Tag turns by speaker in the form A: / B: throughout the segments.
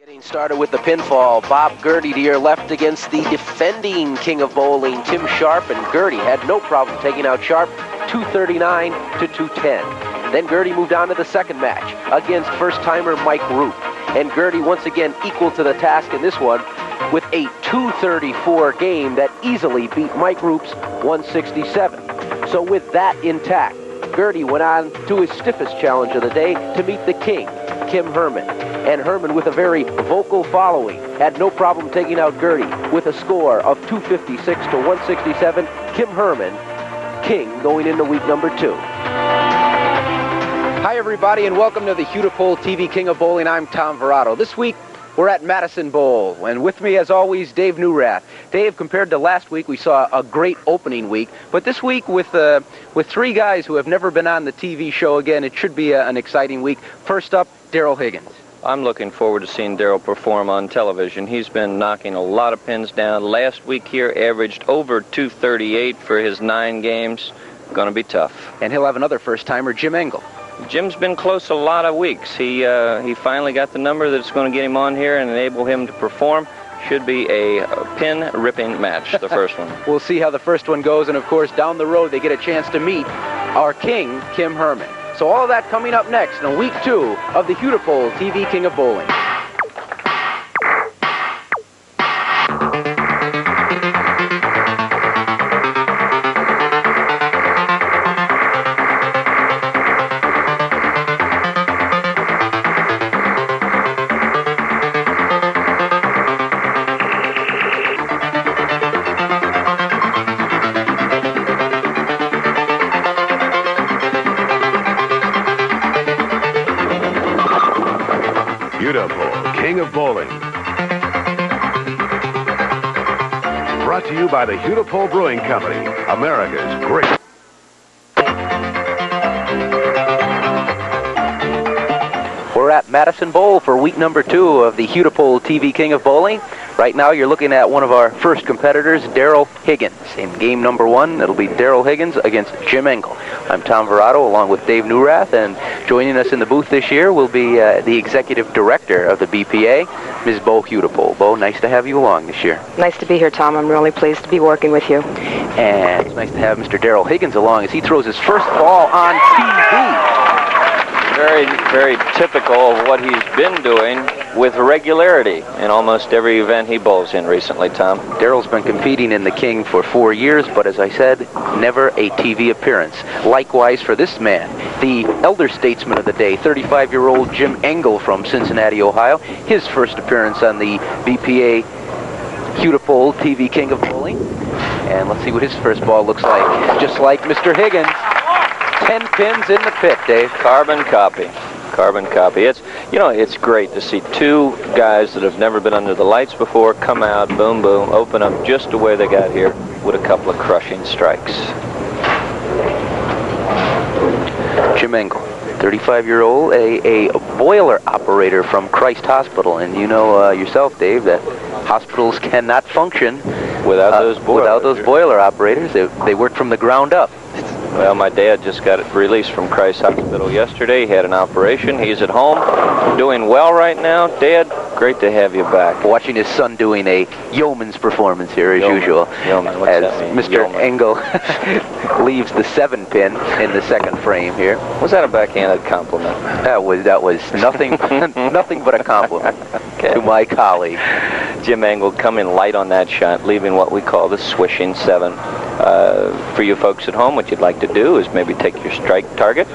A: Getting started with the pinfall, Bob Gertie to your left against the defending king of bowling, Tim Sharp, and Gertie had no problem taking out Sharp, 239 to 210. Then Gertie moved on to the second match against first-timer Mike Root, and Gertie once again equal to the task in this one with a 234 game that easily beat Mike Root's 167. So with that intact, Gertie went on to his stiffest challenge of the day to meet the king, Kim Herman. And Herman, with a very vocal following, had no problem taking out Gertie with a score of 256 to 167. Kim Herman, king, going into week number 2. Hi, everybody, and welcome to the Hudepohl TV King of Bowling. I'm Tom Verrato. This week, we're at Madison Bowl, and with me, as always, Dave Newrath. Dave, compared to last week, we saw a great opening week, but this week, with three guys who have never been on the TV show again, it should be an exciting week. First up, Daryl Higgins.
B: I'm looking forward to seeing Daryl perform on television. He's been knocking a lot of pins down. Last week here averaged over 238 for his 9 games. Going to be tough.
A: And he'll have another first-timer, Jim Engel.
B: Jim's been close a lot of weeks. He finally got the number that's going to get him on here and enable him to perform. Should be a pin-ripping match, the first one.
A: We'll see how the first one goes, and of course, down the road, they get a chance to meet our king, Kim Herman. So all of that coming up next in week 2 of the Hudepohl TV King of Bowling.
C: Hudepohl, King of Bowling. Brought to you by the Hudepohl Brewing Company, America's great.
A: We're at Madison Bowl for week number 2 of the Hudepohl TV King of Bowling. Right now, you're looking at one of our first competitors, Daryl Higgins. In game number 1, it'll be Daryl Higgins against Jim Engel. I'm Tom Verrato, along with Dave Newrath, and joining us in the booth this year will be the executive director of the BPA, Ms. Bo Hudepohl. Bo, nice to have you along this year.
D: Nice to be here, Tom. I'm really pleased to be working with you.
A: And it's nice to have Mr. Daryl Higgins along as he throws his first ball on TV.
B: Very, very typical of what he's been doing with regularity in almost every event he bowls in recently, Tom.
A: Daryl's been competing in the King for 4 years, but as I said, never a TV appearance. Likewise for this man, the elder statesman of the day, 35-year-old Jim Engel from Cincinnati, Ohio. His first appearance on the BPA Hudepohl TV King of Bowling. And let's see what his first ball looks like. Just like Mr. Higgins. 10 pins in the pit, Dave.
B: Carbon copy. Carbon copy. It's great to see 2 guys that have never been under the lights before come out, boom, boom, open up just the way they got here with a couple of crushing strikes.
A: Jim Engel, 35-year-old, a boiler operator from Christ Hospital. And you know yourself, Dave, that hospitals cannot function
B: without those
A: boiler operators. They work from the ground up.
B: Well, my dad just got released from Christ Hospital yesterday. He had an operation. He's at home, doing well right now. Dad, great to have you back.
A: Watching his son doing a yeoman's performance here as usual.
B: Yeoman, what's
A: as
B: that mean?
A: Mr.
B: Yeoman.
A: Engel leaves the 7 pin in the second frame here.
B: Was that a backhanded compliment?
A: That was nothing nothing but a compliment to my colleague.
B: Jim Engel coming light on that shot, leaving what we call the swishing 7. For you folks at home, what you'd like to do is maybe take your strike target,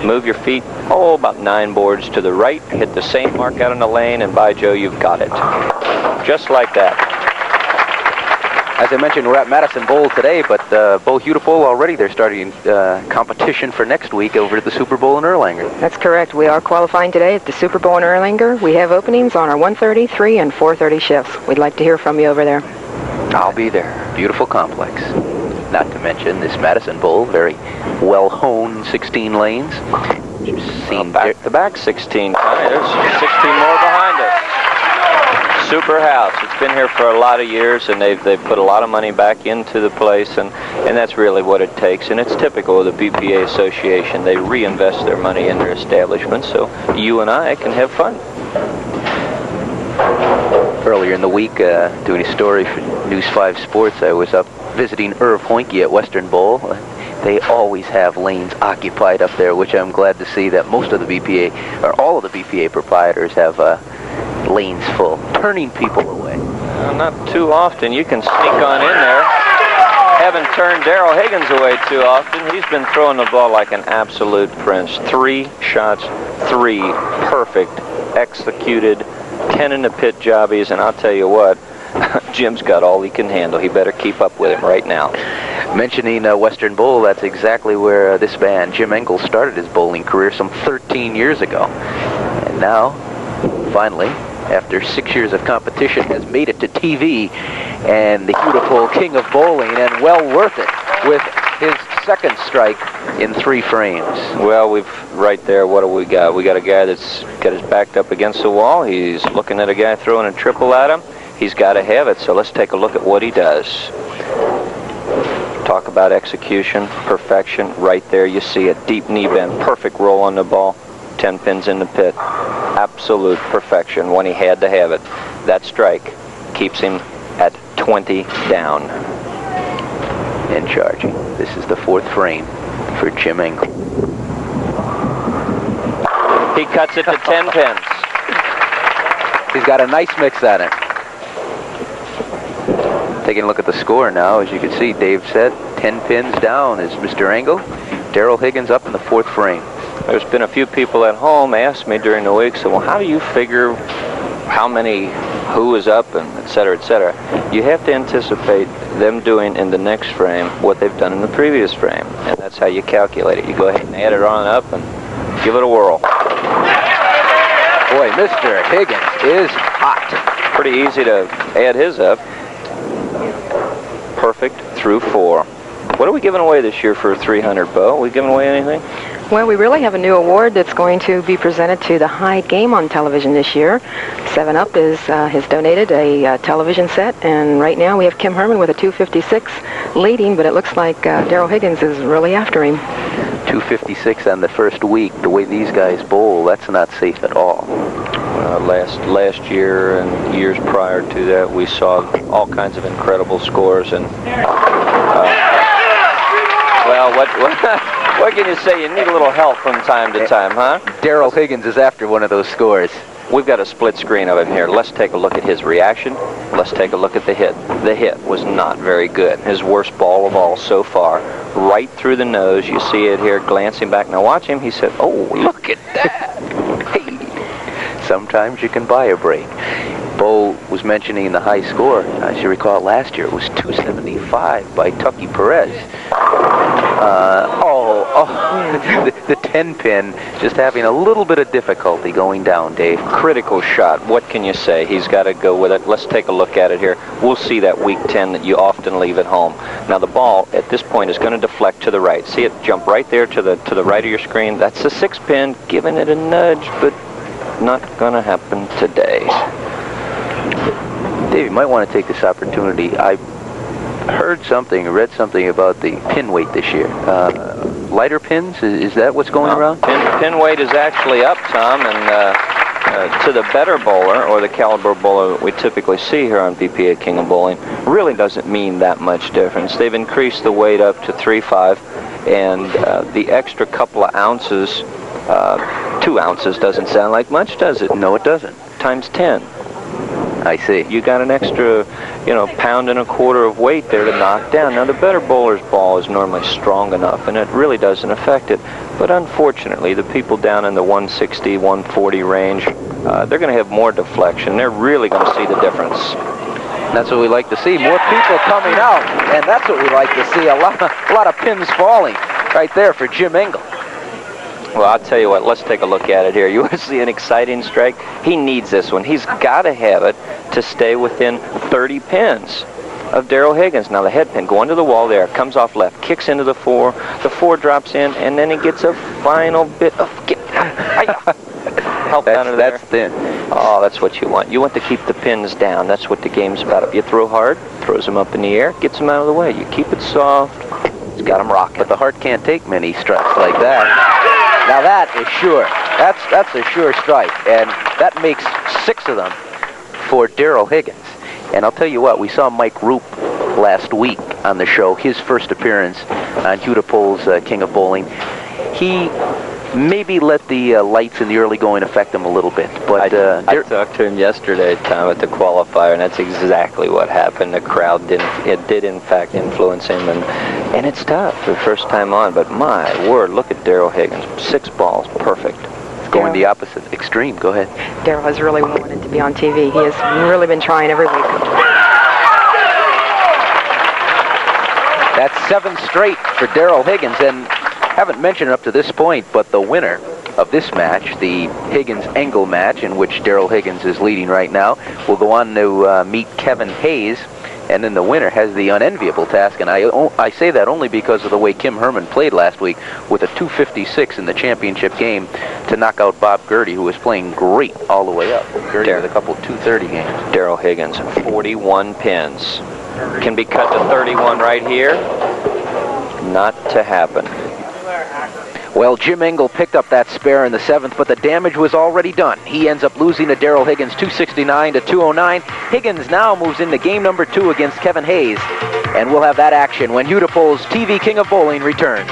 B: move your feet, about 9 boards to the right, hit the same mark out in the lane, and by Joe, you've got it. Just like that.
A: As I mentioned, we're at Madison Bowl today, but Bo Hudepohl already, they're starting competition for next week over at the Super Bowl in Erlanger.
D: That's correct. We are qualifying today at the Super Bowl in Erlanger. We have openings on our 1:30, 3, and 4:30 shifts. We'd like to hear from you over there.
A: I'll be there. Beautiful complex. Not to mention this Madison Bowl, very well-honed 16 lanes.
B: Seen back to back 16. There's 16 more behind us. Super house. It's been here for a lot of years, and they've put a lot of money back into the place, and that's really what it takes. And it's typical of the BPA Association. They reinvest their money in their establishment so you and I can have fun.
A: Earlier in the week, doing a story for News 5 Sports, I was up visiting Irv Hoinke at Western Bowl. They always have lanes occupied up there, which I'm glad to see that most of the BPA, or all of the BPA proprietors have lanes full, turning people away.
B: Not too often. You can sneak on in there. Haven't turned Daryl Higgins away too often. He's been throwing the ball like an absolute prince. 3 shots, 3 perfect, executed, 10 in the pit jobbies, and I'll tell you what, Jim's got all he can handle. He better keep up with him right now.
A: Mentioning Western Bowl, that's exactly where this man, Jim Engel, started his bowling career some 13 years ago. And now, finally, after 6 years of competition, has made it to TV and the Hudepohl King of Bowling, and well worth it with his second strike in 3 frames.
B: Well, we've right there, what do we got? We got a guy that's got his back up against the wall. He's looking at a guy throwing a triple at him. He's got to have it, so let's take a look at what he does. Talk about execution, perfection. Right there you see a deep knee bend, perfect roll on the ball, 10 pins in the pit. Absolute perfection when he had to have it. That strike keeps him at 20 down.
A: And charging. This is the 4th frame for Jim Engel.
B: He cuts it to 10 pins.
A: He's got a nice mix at it. Taking a look at the score now, as you can see, Dave said 10 pins down is Mr. Engel. Daryl Higgins up in the 4th frame.
B: There's been a few people at home asked me during the week, so well, how do you figure how many, who is up, and et cetera, et cetera? You have to anticipate them doing in the next frame what they've done in the previous frame, and that's how you calculate it. You go ahead and add it on up and give it a whirl.
A: Boy, Mr. Higgins is hot.
B: Pretty easy to add his up. Perfect through 4. What are we giving away this year for 300, Bo? Are we giving away anything?
D: Well, we really have a new award that's going to be presented to the high game on television this year. 7-Up has donated a television set, and right now we have Kim Herman with a 256 leading, but it looks like Daryl Higgins is really after him.
A: 256 on the first week. The way these guys bowl, that's not safe at all.
B: Last year and years prior to that, we saw all kinds of incredible scores, and well, what can you say? You need a little help from time to time, huh?
A: Daryl Higgins is after one of those scores.
B: We've got a split screen of him here. Let's take a look at his reaction. Let's take a look at the hit. The hit was not very good. His worst ball of all so far. Right through the nose. You see it here glancing back. Now watch him. He said, oh, look at that.
A: Hey. Sometimes you can buy a break. Bo was mentioning the high score. As you recall, last year it was 275 by Tucky Perez. The 10-pin just having a little bit of difficulty going down, Dave.
B: Critical shot. What can you say? He's got to go with it. Let's take a look at it here. We'll see that weak 10 that you often leave at home. Now the ball at this point is going to deflect to the right. See it jump right there to the right of your screen. That's a 6-pin, giving it a nudge, but not going to happen today.
A: Dave, you might want to take this opportunity. I heard something, read something about the pin weight this year. Lighter pins, is that what's going around?
B: Pin weight is actually up, Tom, and to the better bowler, or the caliber bowler that we typically see here on BPA King of Bowling, really doesn't mean that much difference. They've increased the weight up to 3.5, and the extra couple of ounces, 2 ounces doesn't sound like much, does it?
A: No, it doesn't.
B: Times 10.
A: I see.
B: You got an extra, pound and a quarter of weight there to knock down. Now, the better bowler's ball is normally strong enough, and it really doesn't affect it. But unfortunately, the people down in the 160, 140 range, they're going to have more deflection. They're really going to see the difference.
A: That's what we like to see. More people coming out, and that's what we like to see. A lot of pins falling right there for Jim Engel.
B: Well, I'll tell you what, let's take a look at it here. You want to see an exciting strike? He needs this one. He's got to have it to stay within 30 pins of Daryl Higgins. Now the head pin going to the wall there, comes off left, kicks into the 4. The 4 drops in, and then he gets a final bit of help down into there.
A: That's thin.
B: Oh, that's what you want. You want to keep the pins down. That's what the game's about. If you throw hard, throws them up in the air, gets them out of the way. You keep it soft, it's got them rocking.
A: But the heart can't take many strikes like that. Now that is sure. That's a sure strike, and that makes 6 of them for Daryl Higgins. And I'll tell you what, we saw Mike Roop last week on the show, his first appearance on Hudepohl's King of Bowling. He maybe let the lights in the early going affect him a little bit. But
B: I talked to him yesterday, Tom, at the qualifier, and that's exactly what happened. The crowd did in fact influence him, and it's tough the first time on. But my word, look at Daryl Higgins, 6 balls, perfect.
A: Going the opposite extreme. Go ahead.
D: Daryl has really wanted to be on TV. He has really been trying every week.
A: That's 7 straight for Daryl Higgins, and haven't mentioned it up to this point, but the winner of this match, the Higgins-Engel match, in which Daryl Higgins is leading right now, will go on to meet Kevin Hayes, and then the winner has the unenviable task, and I say that only because of the way Kim Herman played last week with a 256 in the championship game to knock out Bob Gertie, who was playing great all the way up. Gertie with a couple 230 games.
B: Daryl Higgins, 41 pins. Can be cut to 31 right here. Not to happen.
A: Well, Jim Engel picked up that spare in the 7th, but the damage was already done. He ends up losing to Daryl Higgins 269 to 209. Higgins now moves into game number 2 against Kevin Hayes, and we'll have that action when Hudepohl's TV King of Bowling returns.